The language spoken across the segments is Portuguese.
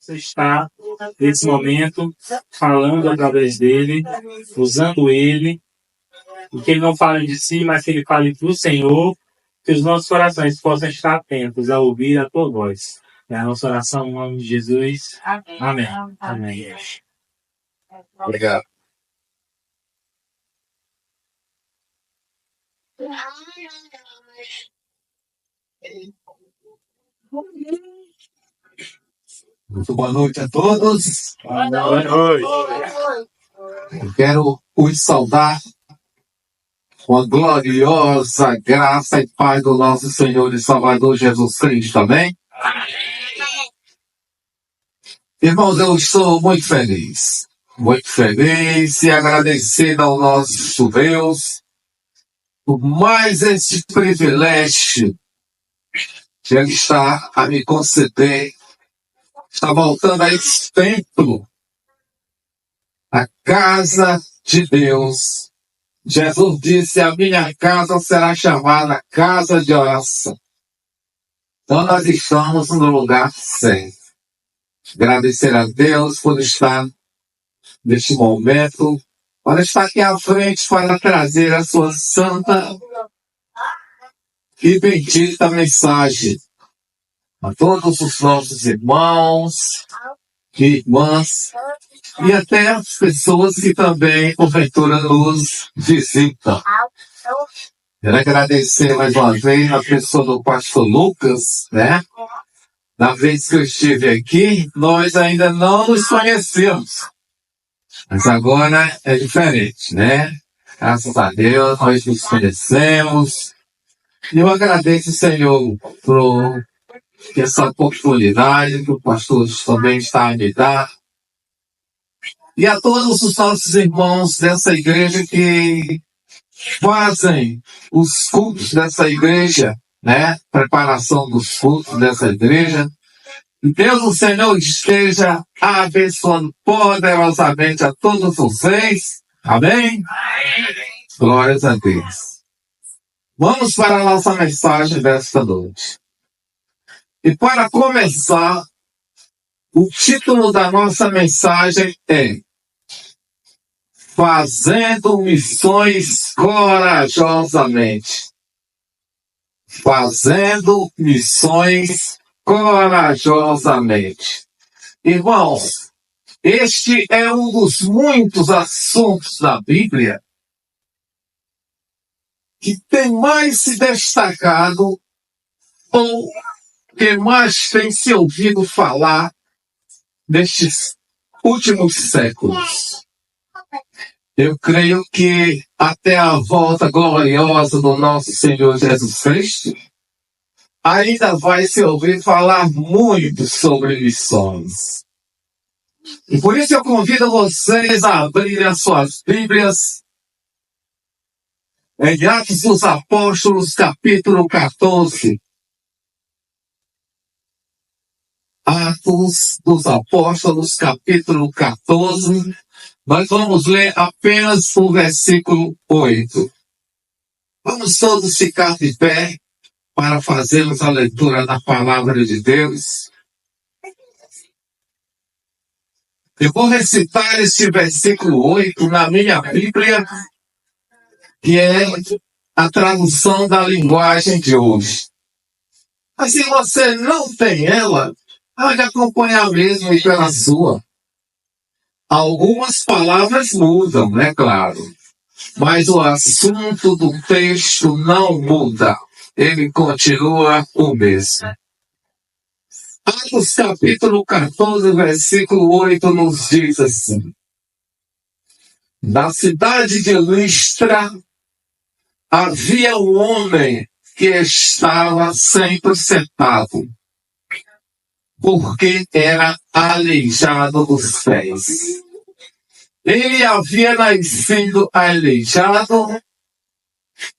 Você está, nesse momento, falando através dele, usando ele, e que ele não fale de si, mas que ele fale do Senhor, que os nossos corações possam estar atentos a ouvir a tua voz. É a nossa oração, em nome de Jesus. Amém. Amém. Obrigado. Muito boa noite a todos. Boa noite. Eu quero os saudar com a gloriosa graça e paz do nosso Senhor e Salvador Jesus Cristo. Amém? Irmãos, eu estou muito feliz e agradecido ao nosso Deus por mais esse privilégio que Ele está a me conceder. Está voltando a esse templo, a casa de Deus. Jesus disse: a minha casa será chamada casa de oração. Então nós estamos no lugar certo. Agradecer a Deus por estar neste momento, para estar aqui à frente, para trazer a sua santa e bendita mensagem a todos os nossos irmãos e irmãs, e até as pessoas que também, porventura, nos visitam. Quero agradecer mais uma vez a pessoa do pastor Lucas, né? Na vez que eu estive aqui, nós ainda não nos conhecemos. Mas agora é diferente, né? Graças a Deus, nós nos conhecemos. E eu agradeço, Senhor, por essa oportunidade que o pastor também está a me dar. E a todos os nossos irmãos dessa igreja que fazem os cultos dessa igreja, né? Preparação dos cultos dessa igreja. Que Deus, o Senhor, esteja abençoando poderosamente a todos vocês. Amém? Glórias a Deus. Vamos para a nossa mensagem desta noite. E para começar, o título da nossa mensagem é Fazendo Missões Corajosamente. Fazendo missões corajosamente. Irmãos, este é um dos muitos assuntos da Bíblia que tem mais se destacado ou que mais tem se ouvido falar nestes últimos séculos. Eu creio que até a volta gloriosa do nosso Senhor Jesus Cristo, ainda vai se ouvir falar muito sobre missões. E por isso eu convido vocês a abrirem as suas Bíblias em Atos dos Apóstolos, capítulo 14. Atos dos Apóstolos, capítulo 14. Nós vamos ler apenas o versículo 8. Vamos todos ficar de pé para fazermos a leitura da palavra de Deus. Eu vou recitar este versículo 8 na minha Bíblia, que é a tradução da linguagem de hoje. Mas se você não tem ela, pode acompanhar mesmo e pela sua. Algumas palavras mudam, né, claro. Mas o assunto do texto não muda. Ele continua o mesmo. Atos capítulo 14, versículo 8 nos diz assim: na cidade de Listra havia um homem que estava sempre sentado, porque era aleijado dos pés. Ele havia nascido aleijado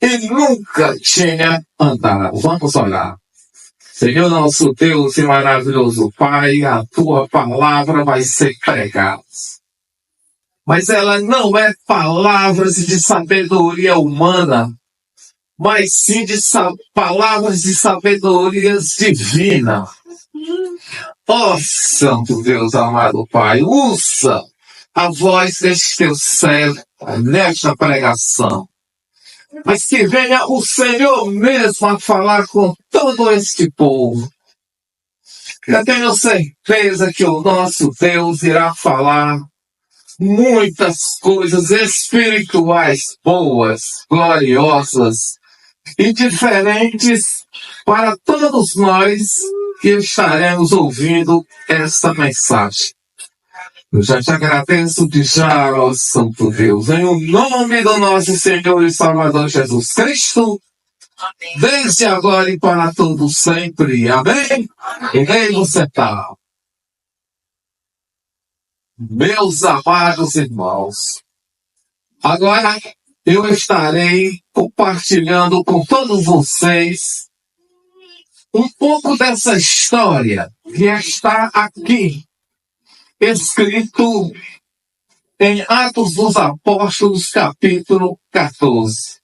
e nunca tinha andado. Vamos orar. Senhor nosso Deus e maravilhoso Pai, a Tua palavra vai ser pregada. Mas ela não é palavras de sabedoria humana, mas sim de palavras de sabedoria divina. Ó Santo Deus amado Pai, usa a voz deste teu servo nesta pregação. Mas que venha o Senhor mesmo a falar com todo este povo. Eu tenho certeza que o nosso Deus irá falar muitas coisas espirituais boas, gloriosas e diferentes para todos nós que estaremos ouvindo esta mensagem. Eu já te agradeço de já, ó Santo Deus, em o nome do nosso Senhor e Salvador Jesus Cristo, desde agora e para todo sempre. Amém? E nem você está. Meus amados irmãos, agora eu estarei compartilhando com todos vocês um pouco dessa história que está aqui, escrito em Atos dos Apóstolos, capítulo 14.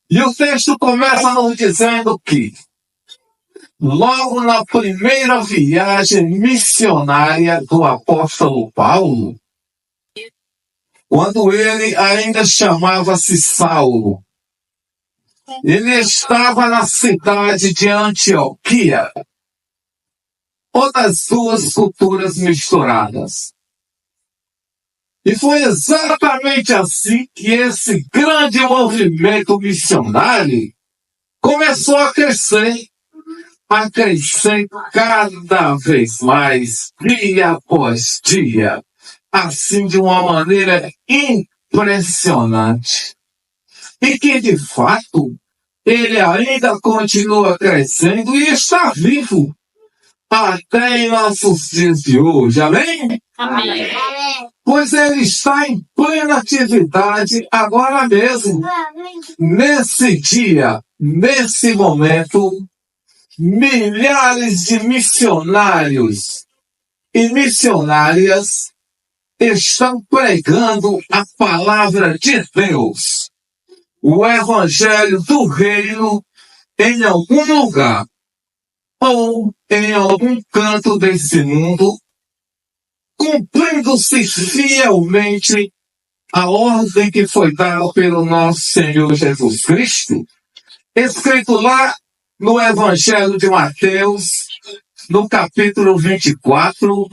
E o texto começa nos dizendo que, logo na primeira viagem missionária do apóstolo Paulo, quando ele ainda chamava-se Saulo, ele estava na cidade de Antioquia, ou das duas culturas misturadas. E foi exatamente assim que esse grande movimento missionário começou a crescer cada vez mais, dia após dia, assim de uma maneira impressionante. E que, de fato, ele ainda continua crescendo e está vivo até em nossos dias de hoje. Amém? Amém. Pois ele está em plena atividade agora mesmo. Nesse dia, nesse momento, milhares de missionários e missionárias estão pregando a palavra de Deus, o evangelho do reino, em algum lugar ou em algum canto desse mundo, cumprindo-se fielmente a ordem que foi dada pelo nosso Senhor Jesus Cristo, escrito lá no Evangelho de Mateus, no capítulo 24.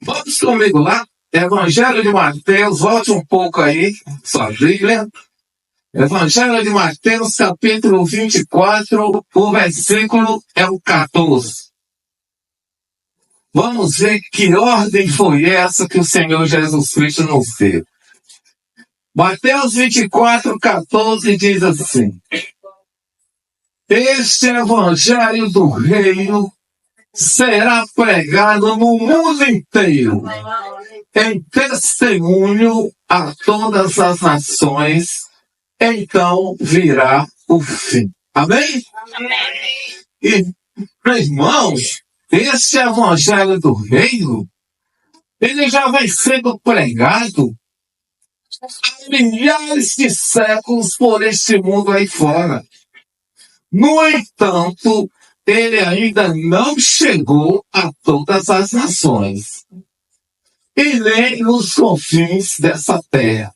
Vamos comigo lá? Evangelho de Mateus, volte um pouco aí, sua Bíblia. Evangelho de Mateus, capítulo 24, o versículo é o 14. Vamos ver que ordem foi essa que o Senhor Jesus Cristo nos deu. Mateus 24, 14 diz assim: este evangelho do reino será pregado no mundo inteiro, em testemunho a todas as nações, então virá o fim. Amém? Amém. E, irmãos, este evangelho do reino, ele já vem sendo pregado há milhares de séculos por este mundo aí fora. No entanto, ele ainda não chegou a todas as nações, e nem nos confins dessa terra.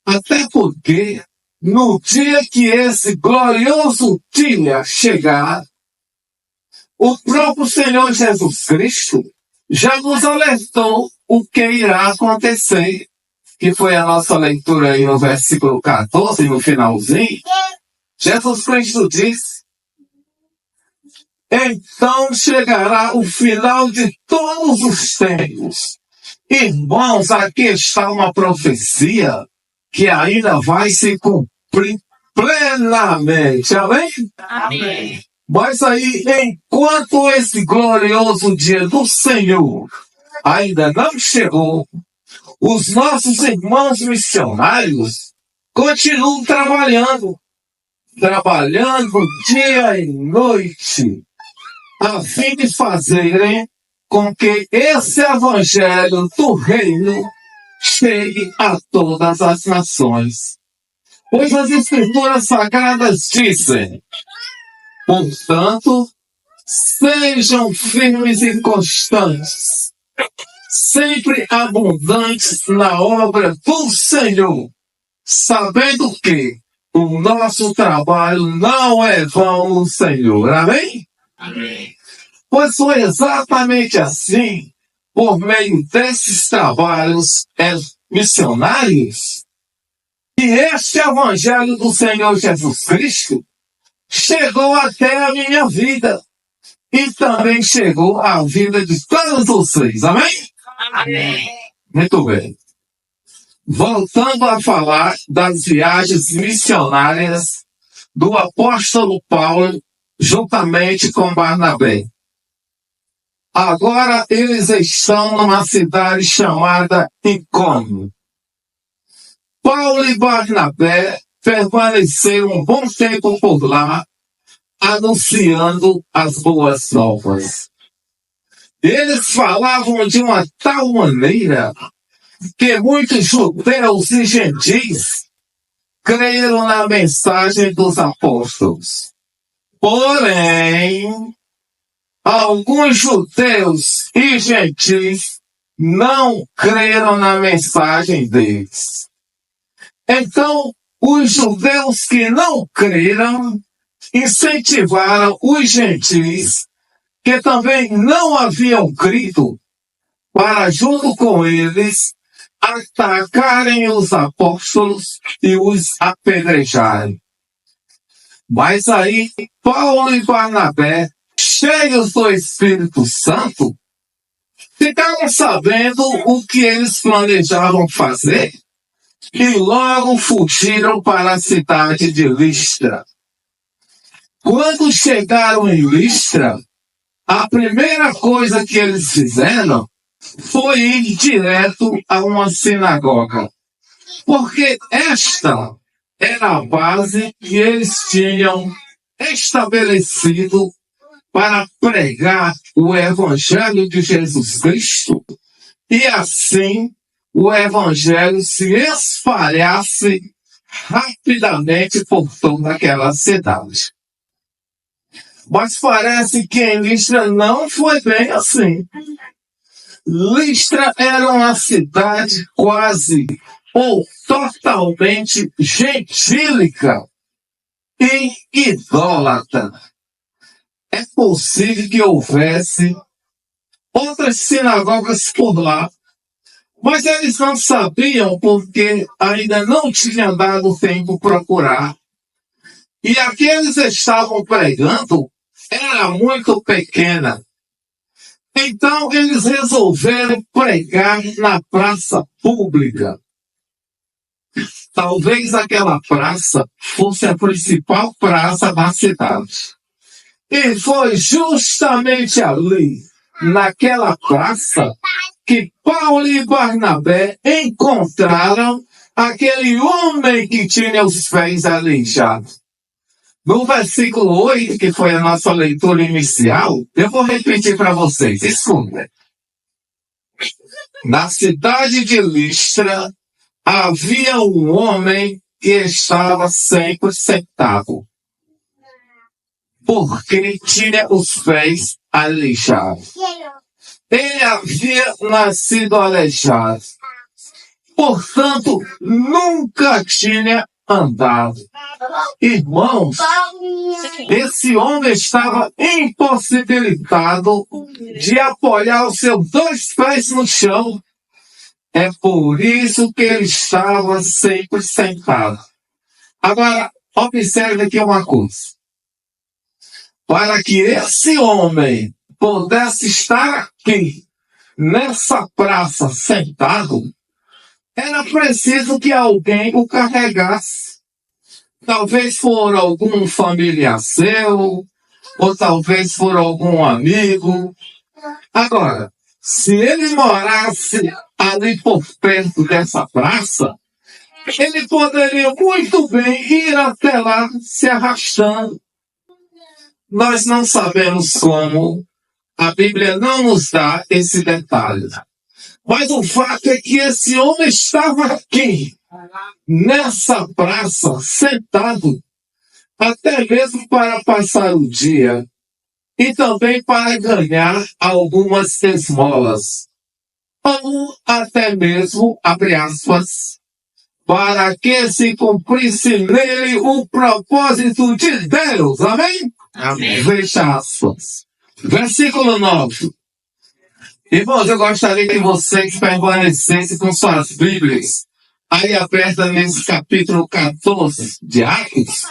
Até porque, no dia que esse glorioso dia chegar, o próprio Senhor Jesus Cristo já nos alertou o que irá acontecer, que foi a nossa leitura aí no versículo 14, no finalzinho. Jesus Cristo disse: então chegará o final de todos os tempos. Irmãos, aqui está uma profecia que ainda vai se cumprir plenamente. Amém? Amém. Mas aí, enquanto esse glorioso dia do Senhor ainda não chegou, os nossos irmãos missionários continuam trabalhando dia e noite, a fim de fazerem com que esse evangelho do reino chegue a todas as nações. Pois as Escrituras Sagradas dizem: portanto, Sejam firmes e constantes, sempre abundantes na obra do Senhor, sabendo que o nosso trabalho não é vão no Senhor. Amém? Amém. Pois foi exatamente assim, por meio desses trabalhos missionários, que este Evangelho do Senhor Jesus Cristo chegou até a minha vida e também chegou à vida de todos vocês. Amém? Amém. Muito bem. Voltando a falar das viagens missionárias do apóstolo Paulo juntamente com Barnabé. Agora eles estão numa cidade chamada Icônio. Paulo e Barnabé permaneceram um bom tempo por lá, anunciando as boas novas. Eles falavam de uma tal maneira que muitos judeus e gentis creram na mensagem dos apóstolos. Porém, alguns judeus e gentis não creram na mensagem deles. Então, os judeus que não creram incentivaram os gentis que também não haviam crido para, junto com eles, atacarem os apóstolos e os apedrejarem. Mas aí, Paulo e Barnabé, cheios do Espírito Santo, ficaram sabendo o que eles planejavam fazer e logo fugiram para a cidade de Listra. Quando chegaram em Listra, a primeira coisa que eles fizeram foi ir direto a uma sinagoga, porque esta era a base que eles tinham estabelecido para pregar o Evangelho de Jesus Cristo e assim o Evangelho se espalhasse rapidamente por toda aquela cidade. Mas parece que em Listra não foi bem assim. Listra era uma cidade quase ou totalmente gentílica e idólatra. É possível que houvesse outras sinagogas por lá, mas eles não sabiam porque ainda não tinham dado tempo procurar. E a que eles estavam pregando era muito pequena. Então eles resolveram pregar na praça pública. Talvez aquela praça fosse a principal praça da cidade. E foi justamente ali, naquela praça, que Paulo e Barnabé encontraram aquele homem que tinha os pés aleijados. No versículo 8, que foi a nossa leitura inicial, eu vou repetir para vocês. Escuta. Na cidade de Listra, havia um homem que estava sempre sentado, porque tinha os pés aleijados. Ele havia nascido aleijado, portanto, nunca tinha andado. Irmãos, esse homem estava impossibilitado de apoiar os seus dois pés no chão. É por isso que ele estava sempre sentado. Agora, observe aqui uma coisa. Para que esse homem pudesse estar aqui, nessa praça, sentado, era preciso que alguém o carregasse. Talvez for algum familiar seu, ou talvez for algum amigo. Agora, se ele morasse ali por perto dessa praça, ele poderia muito bem ir até lá se arrastando. Nós não sabemos como, a Bíblia não nos dá esse detalhe. Mas o fato é que esse homem estava aqui, nessa praça, sentado, até mesmo para passar o dia. e também para ganhar algumas esmolas, ou até mesmo, abre aspas, para que se cumprisse nele o propósito de Deus. Amém? Amém. Fecha aspas. Versículo 9. Irmãos, eu gostaria que vocês permanecessem com suas Bíblias aí aberta nesse capítulo 14 de Atos.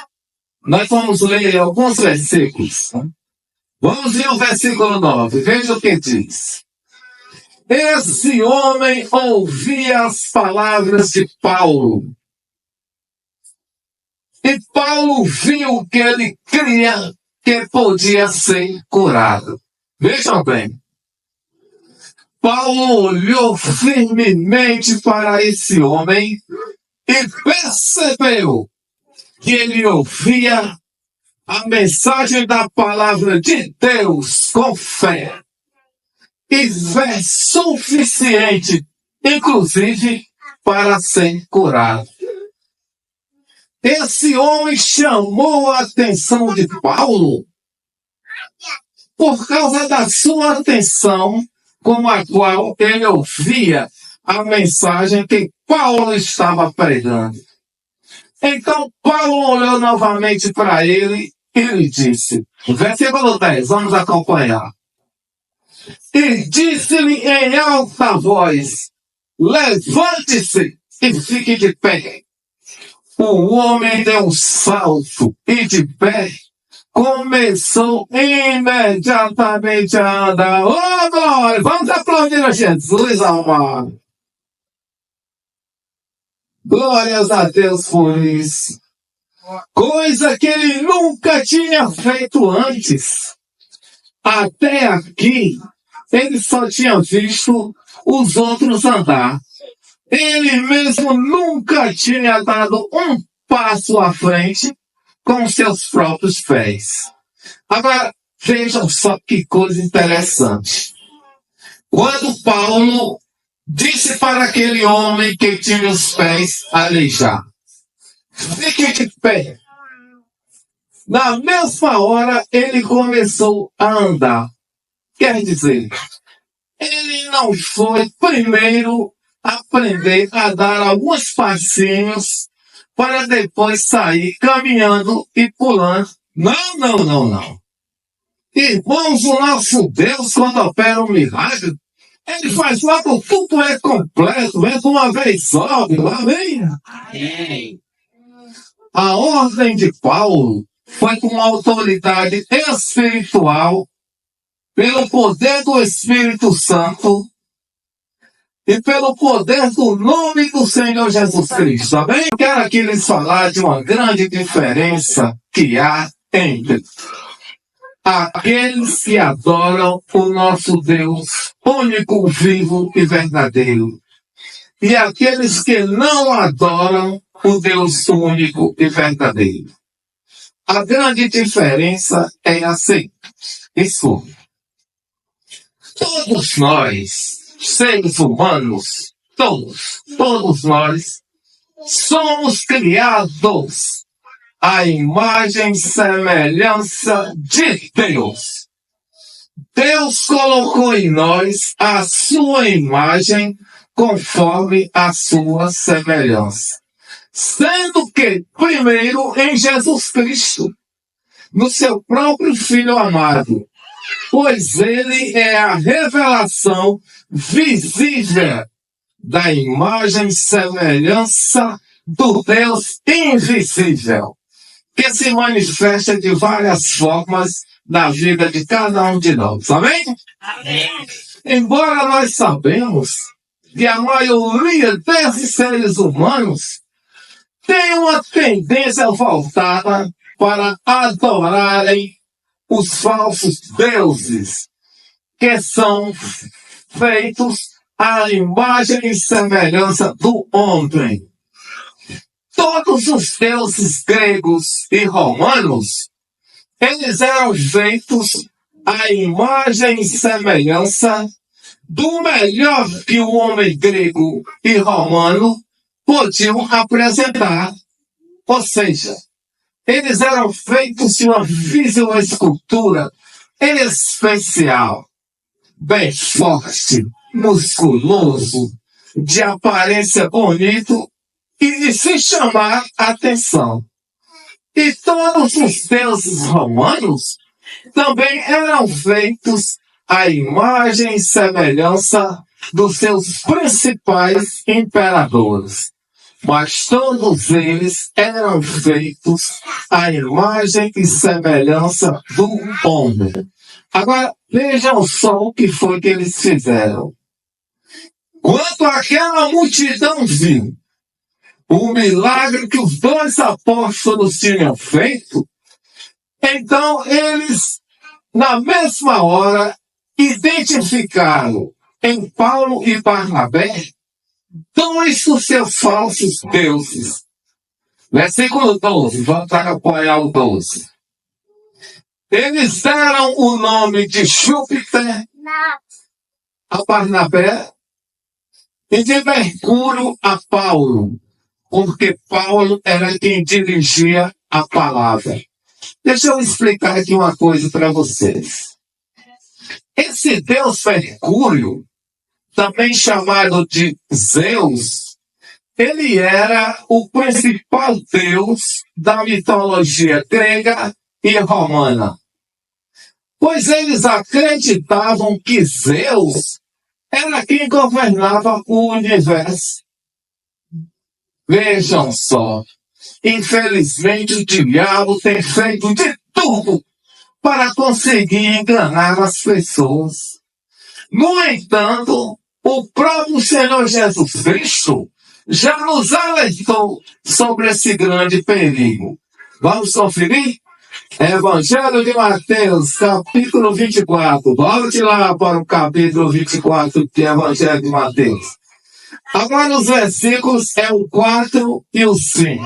Nós vamos ler alguns versículos. Vamos ler o versículo 9. Veja o que diz. Esse homem ouvia as palavras de Paulo. E Paulo viu que ele cria que podia ser curado. Vejam bem. Paulo olhou firmemente para esse homem e percebeu que ele ouvia a mensagem da palavra de Deus com fé. E fé suficiente, inclusive, para ser curado. Esse homem chamou a atenção de Paulo por causa da sua atenção com a qual ele ouvia a mensagem que Paulo estava pregando. Então, Paulo olhou novamente para ele e lhe disse, versículo 10, vamos acompanhar. E disse-lhe em alta voz, levante-se e fique de pé. O homem deu um salto e de pé começou imediatamente a andar. Oh, glória! Vamos aplaudir a Jesus, amado. Glórias a Deus por isso. Coisa que ele nunca tinha feito antes. Até aqui, ele só tinha visto os outros andar. Ele mesmo nunca tinha dado um passo à frente com seus próprios pés. Agora, vejam só que coisa interessante. Quando Paulo disse para aquele homem que tinha os pés aleijados, fique de pé. Na mesma hora, ele começou a andar. Quer dizer, ele não foi primeiro aprender a dar alguns passinhos para depois sair caminhando e pulando. Não, não, não, não. Irmãos, o nosso Deus, quando opera um milagre, ele faz logo tudo é completo, é de uma vez só, amém? Amém. A ordem de Paulo foi com autoridade espiritual, pelo poder do Espírito Santo e pelo poder do nome do Senhor Jesus Cristo. Amém? Eu quero aqui lhes falar de uma grande diferença que há entre aqueles que adoram o nosso Deus único, vivo e verdadeiro, e aqueles que não adoram o Deus único e verdadeiro. A grande diferença é assim. Isso. Todos nós, seres humanos, todos nós, somos criados à imagem e semelhança de Deus. Deus colocou em nós a sua imagem conforme a sua semelhança. Sendo que, primeiro, em Jesus Cristo, no seu próprio Filho amado, pois ele é a revelação visível da imagem e semelhança do Deus invisível, que se manifesta de várias formas na vida de cada um de nós. Amém? Amém. Embora nós sabemos que a maioria desses seres humanos tem uma tendência voltada para adorarem os falsos deuses, que são feitos à imagem e semelhança do homem. Todos os deuses gregos e romanos, eles eram feitos à imagem e semelhança do melhor que o homem grego e romano podiam apresentar. Ou seja, eles eram feitos de uma fisioescultura especial, bem forte, musculoso, de aparência bonito e de se chamar a atenção. E todos os deuses romanos também eram feitos à imagem e semelhança dos seus principais imperadores. Mas todos eles eram feitos à imagem e semelhança do homem. Agora, vejam só o que foi que eles fizeram. Quando aquela multidão viu o milagre que os 2 apóstolos tinham feito, então eles, na mesma hora, identificaram em Paulo e Barnabé 2 dos seus falsos deuses. Versículo 12, vamos apoiar o 12. Eles deram o nome de Júpiter a Barnabé e de Mercúrio a Paulo, porque Paulo era quem dirigia a palavra. Deixa eu explicar aqui uma coisa para vocês. Esse deus Mercúrio, também chamado de Zeus, ele era o principal deus da mitologia grega e romana. Pois eles acreditavam que Zeus era quem governava o universo. Vejam só, infelizmente o diabo tem feito de tudo para conseguir enganar as pessoas. No entanto, o próprio Senhor Jesus Cristo já nos alertou sobre esse grande perigo. Vamos conferir? Evangelho de Mateus, capítulo 24. Volte lá para o capítulo 24 do Evangelho de Mateus. Agora os versículos é o 4 e o 5.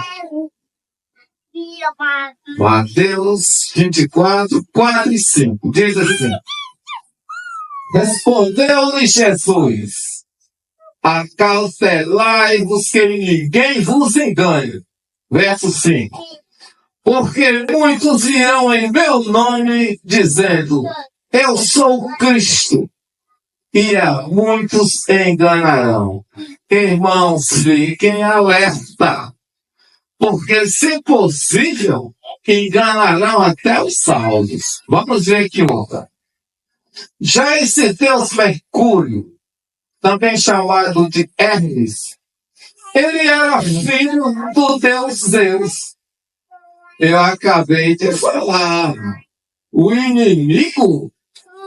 Mateus 24, 4 e 5. Diz assim. Respondeu-lhe Jesus: acautelai-vos que ninguém vos engane. Verso 5. Porque muitos virão em meu nome, dizendo, eu sou Cristo, e a muitos enganarão. Irmãos, fiquem alerta, porque, se possível, enganarão até os salvos. Vamos ver aqui outra. Já esse deus Mercúrio, também chamado de Hermes, ele era filho do deus Zeus. Eu acabei de falar. O inimigo,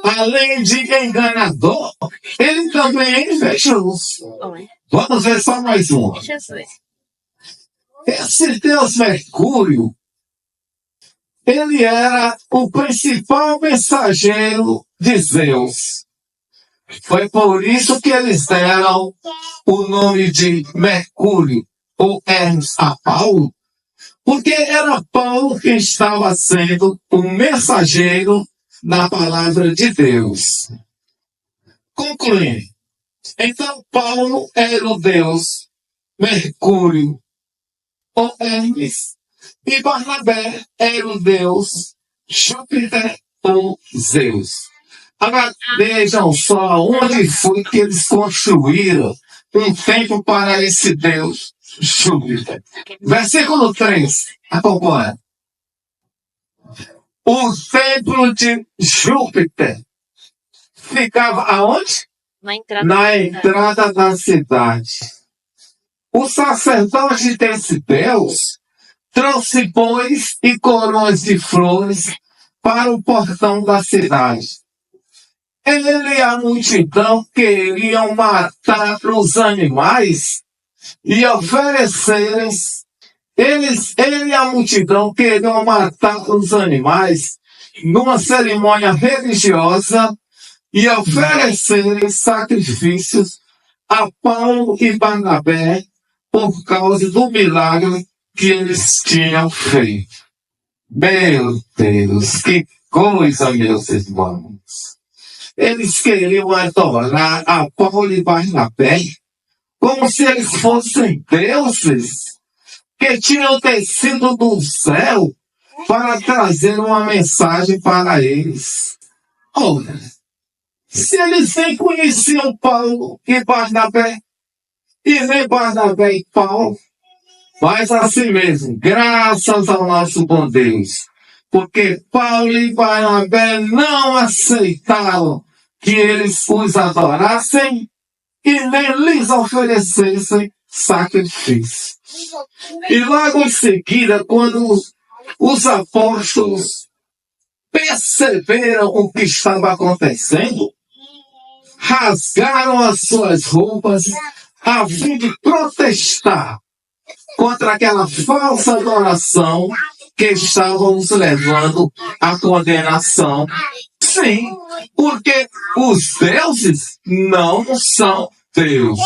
além de enganador, ele também é invejoso. Vamos ver só mais uma. Esse deus Mercúrio, ele era o principal mensageiro de Zeus. Foi por isso que eles deram o nome de Mercúrio, ou Hermes, a Paulo, porque era Paulo que estava sendo o mensageiro da palavra de Deus. Concluindo, então Paulo era o deus Mercúrio, ou Hermes, e Barnabé era o deus Júpiter, ou Zeus. Agora, vejam só onde foi que eles construíram um templo para esse deus Júpiter. Versículo 3, acompanha. O templo de Júpiter ficava aonde? Na entrada da cidade. O sacerdote desse deus trouxe bois e coroas de flores para o portão da cidade. Ele e a multidão queriam matar os animais e oferecerem. Ele e a multidão queriam matar os animais numa cerimônia religiosa e oferecerem sacrifícios a Paulo e Barnabé por causa do milagre que eles tinham feito. Meu Deus, que coisa, meus irmãos! Eles queriam adorar a Paulo e Barnabé como se eles fossem deuses que tinham descido do céu para trazer uma mensagem para eles. Ora, se eles nem conheciam Paulo e Barnabé, e nem Barnabé e Paulo, mas assim mesmo, graças ao nosso bom Deus, porque Paulo e Barnabé não aceitaram que eles os adorassem e nem lhes oferecessem sacrifício. E logo em seguida, quando os apóstolos perceberam o que estava acontecendo, rasgaram as suas roupas a fim de protestar contra aquela falsa adoração que estavam nos levando à condenação. Sim, porque os deuses não são Deus.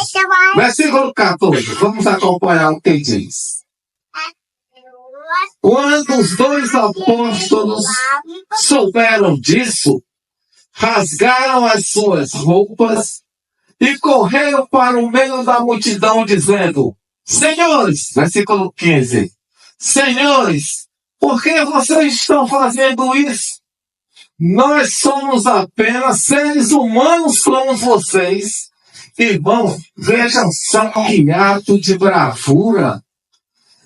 Versículo 14, vamos acompanhar o que diz. Quando os dois apóstolos souberam disso, rasgaram as suas roupas e correram para o meio da multidão, dizendo: Senhores, versículo 15, Senhores, por que vocês estão fazendo isso? Nós somos apenas seres humanos como vocês. Irmão, vejam só que ato de bravura.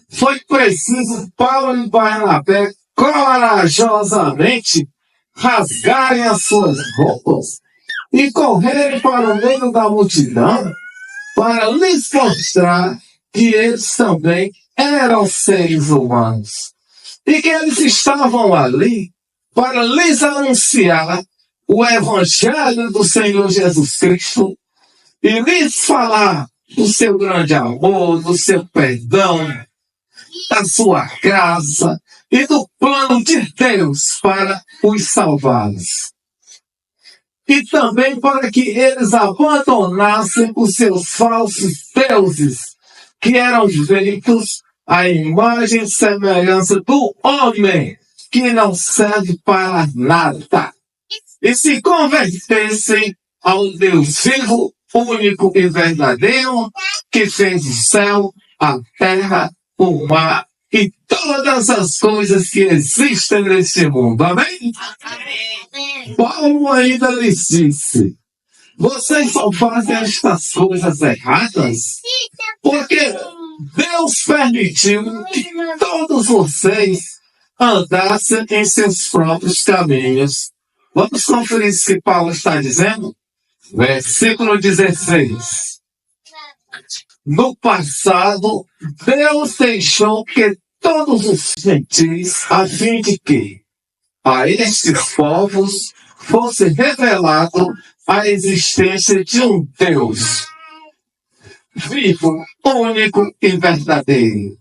Foi preciso Paulo e Barnabé corajosamente rasgarem as suas roupas e correrem para o meio da multidão para lhes mostrar que eles também eram seres humanos e que eles estavam ali para lhes anunciar o Evangelho do Senhor Jesus Cristo e lhes falar do seu grande amor, do seu perdão, da sua graça e do plano de Deus para os salvá-los. E também para que eles abandonassem os seus falsos deuses, que eram feitos à imagem e semelhança do homem, que não serve para nada, e se convertessem ao Deus vivo, único e verdadeiro, que fez o céu, a terra, o mar e todas as coisas que existem neste mundo. Amém? Paulo ainda lhes disse: vocês só fazem estas coisas erradas porque Deus permitiu que todos vocês andassem em seus próprios caminhos. Vamos conferir o que Paulo está dizendo? Versículo 16. No passado, Deus deixou que todos os gentis, a fim de que a estes povos fosse revelado a existência de um Deus vivo, único e verdadeiro.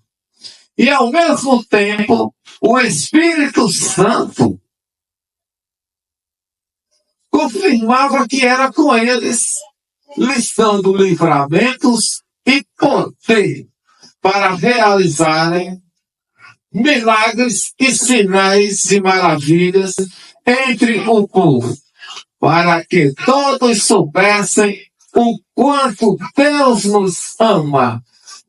E ao mesmo tempo, o Espírito Santo confirmava que era com eles, lhes dando livramentos e poder para realizarem milagres e sinais de maravilhas entre o povo, para que todos soubessem o quanto Deus nos ama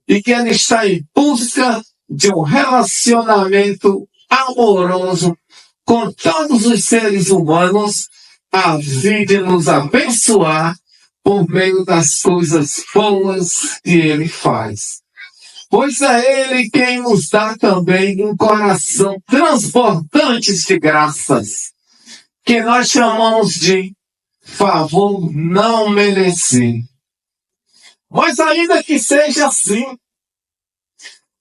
e que Ele está em busca de um relacionamento amoroso com todos os seres humanos, a fim de nos abençoar por meio das coisas boas que Ele faz. Pois é Ele quem nos dá também um coração transbordante de graças, que nós chamamos de favor não merecido. Mas ainda que seja assim,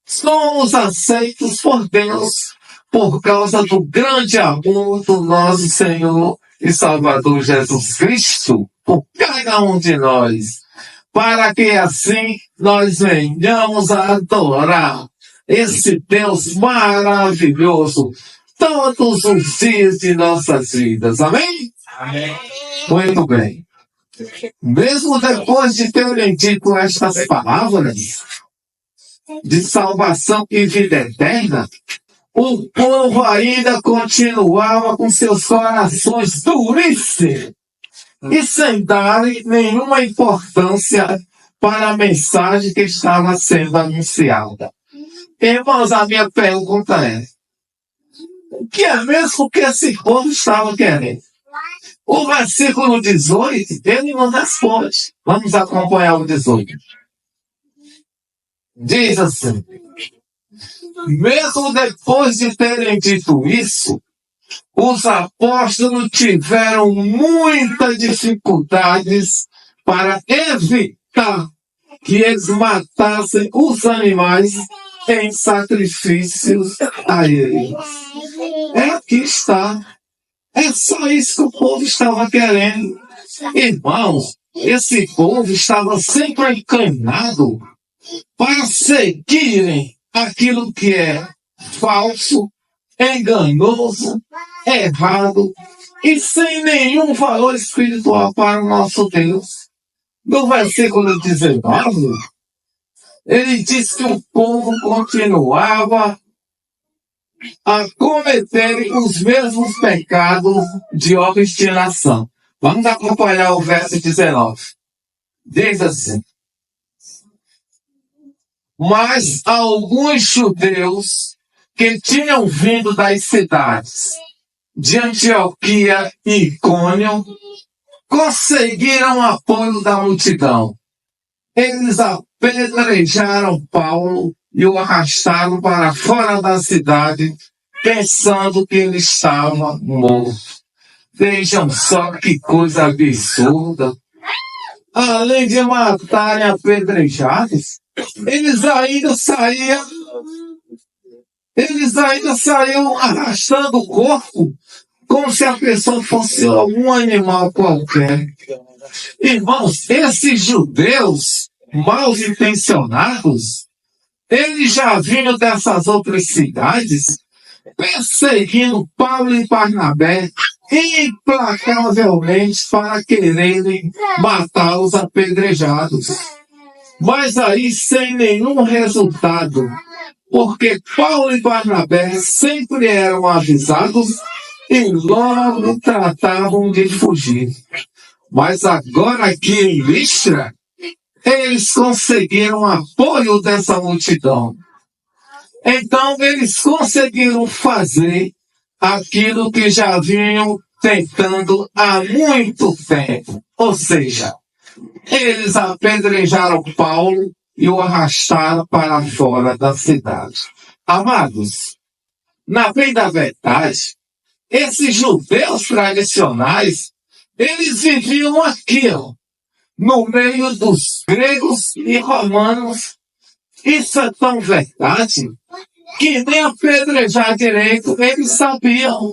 somos aceitos por Deus por causa do grande amor do nosso Senhor e Salvador Jesus Cristo por cada um de nós, para que assim nós venhamos a adorar esse Deus maravilhoso todos os dias de nossas vidas. Amém? Amém. Muito bem. Mesmo depois de terem dito estas palavras de salvação e vida eterna, o povo ainda continuava com seus corações duríssimos e sem dar nenhuma importância para a mensagem que estava sendo anunciada. Irmãos, a minha pergunta é: o que é mesmo que esse povo estava querendo? O versículo 18, ele não responde. Vamos acompanhar o 18. Diz assim: mesmo depois de terem dito isso, os apóstolos tiveram muitas dificuldades para evitar que eles matassem os animais em sacrifícios a eles. Aqui está. É só isso que o povo estava querendo. Irmãos, esse povo estava sempre encanado para seguirem aquilo que é falso, enganoso, errado e sem nenhum valor espiritual para o nosso Deus. No versículo 19, ele diz que o povo continuava a cometerem os mesmos pecados de obstinação. Vamos acompanhar o verso 19. Diz assim: mas alguns judeus que tinham vindo das cidades de Antioquia e Icônio conseguiram apoio da multidão. Eles apedrejaram Paulo e o arrastaram para fora da cidade, pensando que ele estava morto. Vejam só que coisa absurda. Além de matarem apedrejados, eles ainda saíam arrastando o corpo como se a pessoa fosse algum animal qualquer. Irmãos, esses judeus mal intencionados, eles já vinham dessas outras cidades perseguindo Paulo e Barnabé implacavelmente para quererem matar os apedrejados. Mas aí sem nenhum resultado, porque Paulo e Barnabé sempre eram avisados e logo tratavam de fugir. Mas agora aqui em Listra, eles conseguiram apoio dessa multidão. Então eles conseguiram fazer aquilo que já vinham tentando há muito tempo. Ou seja, eles apedrejaram Paulo e o arrastaram para fora da cidade. Amados, na bem da verdade, esses judeus tradicionais, eles viviam aqui, no meio dos gregos e romanos. Isso é tão verdade que nem apedrejar direito eles sabiam.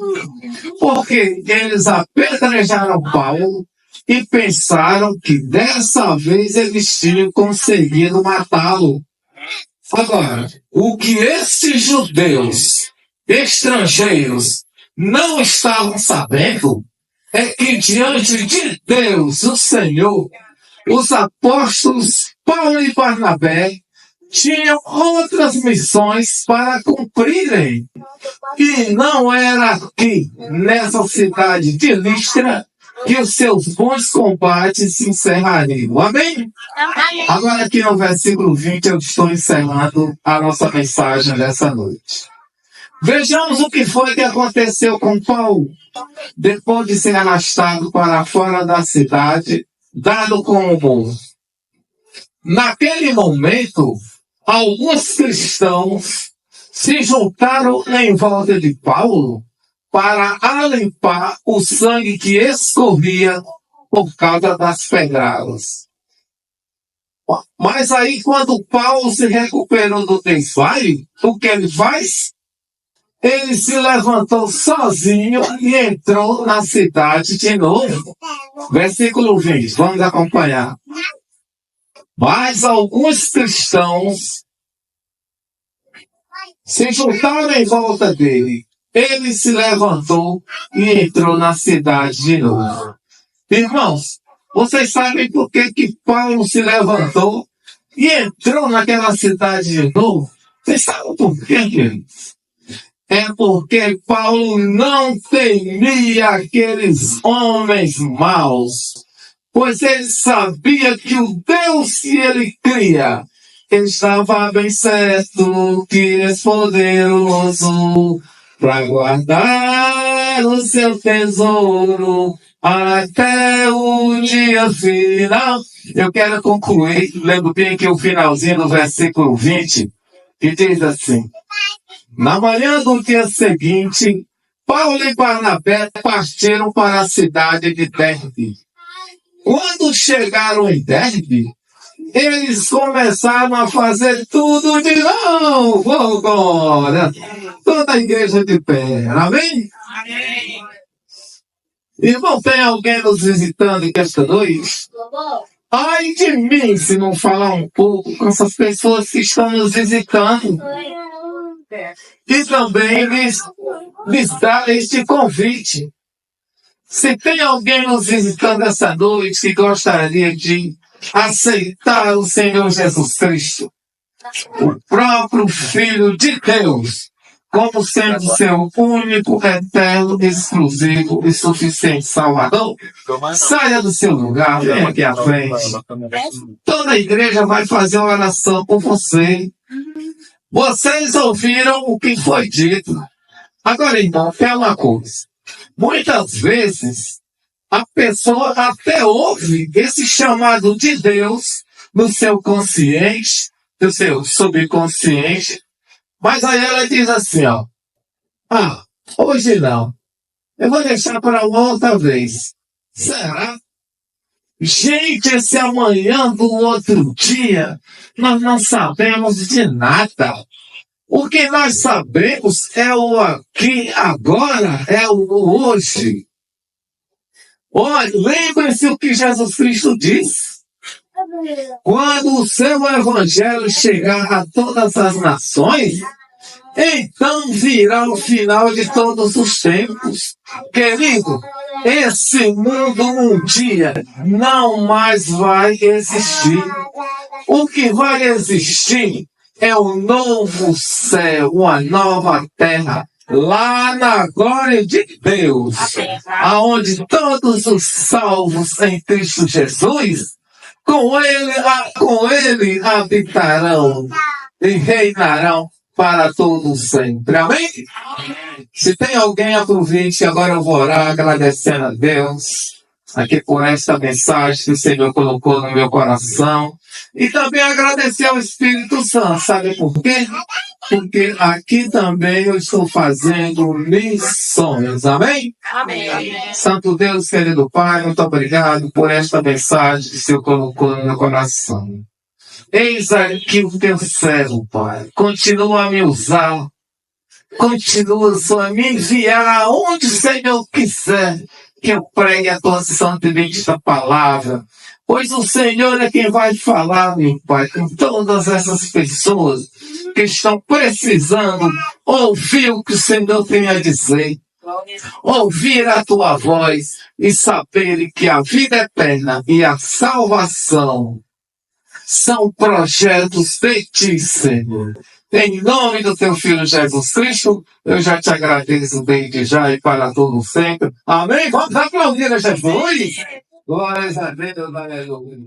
Porque eles apedrejaram Paulo e pensaram que dessa vez eles tinham conseguido matá-lo. Agora, o que esses judeus estrangeiros não estavam sabendo é que diante de Deus, o Senhor, os apóstolos Paulo e Barnabé tinham outras missões para cumprirem. E não era aqui, nessa cidade de Listra, que os seus bons combates se encerrariam. Amém? Agora aqui no versículo 20 eu estou encerrando a nossa mensagem dessa noite. Vejamos o que foi que aconteceu com Paulo, depois de ser arrastado para fora da cidade, dado como morto. Naquele momento, alguns cristãos se juntaram em volta de Paulo para alimpar o sangue que escorria por causa das pedradas. Mas aí, quando Paulo se recuperou do desvaio, o que ele faz? Ele se levantou sozinho e entrou na cidade de novo. Versículo 20, vamos acompanhar. Mas alguns cristãos se juntaram em volta dele. Ele se levantou e entrou na cidade de novo. Irmãos, vocês sabem por que Paulo se levantou e entrou naquela cidade de novo? Vocês sabem por quê, queridos? É porque Paulo não temia aqueles homens maus, pois ele sabia que o Deus que ele cria estava bem certo, que és poderoso para guardar o seu tesouro até o dia final. Eu quero concluir lendo bem aqui o finalzinho do versículo 20, que diz assim: na manhã do dia seguinte, Paulo e Barnabé partiram para a cidade de Derbe. Quando chegaram em Derbe, eles começaram a fazer tudo de novo. Oh, glória! Toda a igreja de pé. Amém? Amém. Irmão, tem alguém nos visitando aqui esta noite? Ai de mim se não falar um pouco com essas pessoas que estão nos visitando. E também lhes dar este convite. Se tem alguém nos visitando essa noite que gostaria de aceitar o Senhor Jesus Cristo, o próprio Filho de Deus, como sendo seu único, eterno, exclusivo e suficiente Salvador, saia do seu lugar, venha aqui à frente. Toda a igreja vai fazer uma oração por você. Vocês ouviram o que foi dito. Agora, irmão, tem uma coisa. Muitas vezes, a pessoa até ouve esse chamado de Deus no seu consciente, no seu subconsciente, mas aí ela diz assim, ó, hoje não, eu vou deixar para uma outra vez. Será? Gente, esse amanhã do outro dia, nós não sabemos de nada. O que nós sabemos é o aqui, agora, é o hoje. Olha, lembre-se o que Jesus Cristo disse. Quando o seu evangelho chegar a todas as nações, então virá o final de todos os tempos. Querido, esse mundo um dia não mais vai existir. O que vai existir é um novo céu, uma nova terra, lá na glória de Deus, aonde todos os salvos em Cristo Jesus, com ele habitarão e reinarão para todos sempre. Amém? Se tem alguém, aproveite. Agora eu vou orar agradecendo a Deus aqui por esta mensagem que o Senhor colocou no meu coração. E também agradecer ao Espírito Santo. Sabe por quê? Porque aqui também eu estou fazendo missões. Amém? Amém. Santo Deus, querido Pai, muito obrigado por esta mensagem que o Senhor colocou no meu coração. Eis aqui o teu servo, Pai. Continua a me usar. Continua só a me enviar aonde o Senhor quiser que eu pregue a tua santa e bendita palavra. Pois o Senhor é quem vai falar, meu Pai, com todas essas pessoas que estão precisando ouvir o que o Senhor tem a dizer. Ouvir a tua voz e saber que a vida eterna e a salvação são projetos de ti, Senhor. Em nome do teu Filho Jesus Cristo, eu já te agradeço desde já e para todo sempre. Amém? Vamos aplaudir a Jesus. Glórias a Deus, aleluia.